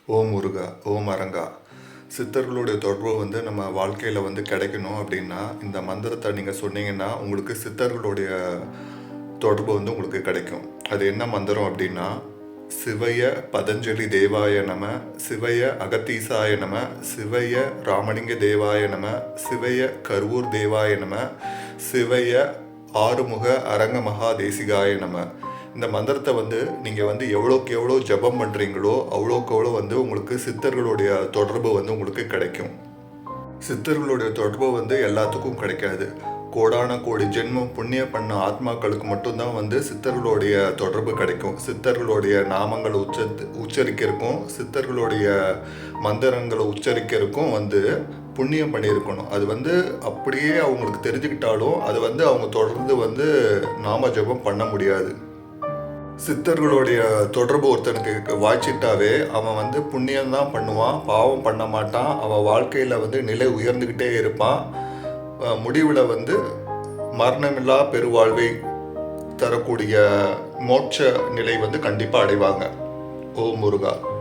ஓம் முருகா, ஓம் அரங்கா. சித்தர்களுடைய தொடர்பு நம்ம வாழ்க்கையில் கிடைக்கணும் அப்படின்னா இந்த மந்திரத்தை நீங்கள் சொன்னீங்கன்னா உங்களுக்கு சித்தர்களுடைய தொடர்பு உங்களுக்கு கிடைக்கும். அது என்ன மந்திரம் அப்படின்னா, சிவய பதஞ்சலி தேவாய நம, சிவய அகத்தீசாய நம, சிவய ராமலிங்க தேவாய நம, சிவய கருவூர் தேவாய நம, சிவய ஆறுமுக அரங்க மகா தேசிகாய நம. இந்த மந்திரத்தை நீங்கள் எவ்வளோக்கு எவ்வளோ ஜபம் பண்ணுறீங்களோ அவ்வளோக்கு எவ்வளோ உங்களுக்கு சித்தர்களுடைய தொடர்பு உங்களுக்கு கிடைக்கும். சித்தர்களுடைய தொடர்பு எல்லாத்துக்கும் கிடைக்காது. கோடான கோடி ஜென்மம் புண்ணியம் பண்ண ஆத்மாக்களுக்கு மட்டும்தான் சித்தர்களுடைய தொடர்பு கிடைக்கும். சித்தர்களுடைய நாமங்களை உச்சரிக்கிறக்கும், சித்தர்களுடைய மந்திரங்களை உச்சரிக்கிறக்கும் புண்ணியம் பண்ணியிருக்கணும். அது அப்படியே அவங்களுக்கு தெரிஞ்சுக்கிட்டாலும் அது அவங்க தொடர்ந்து நாம ஜபம் பண்ண முடியாது. சித்தர்களுடைய தொடர்பு ஒருத்தனுக்கு வாய்ச்சிட்டாவே அவன் புண்ணியம்தான் பண்ணுவான், பாவம் பண்ண மாட்டான். அவன் வாழ்க்கையில் நிலை உயர்ந்துக்கிட்டே இருப்பான். முடிவில் மரணமில்லா பெருவாழ்வை தரக்கூடிய மோட்ச நிலை கண்டிப்பாக அடைவாங்க. ஓம் முருகா.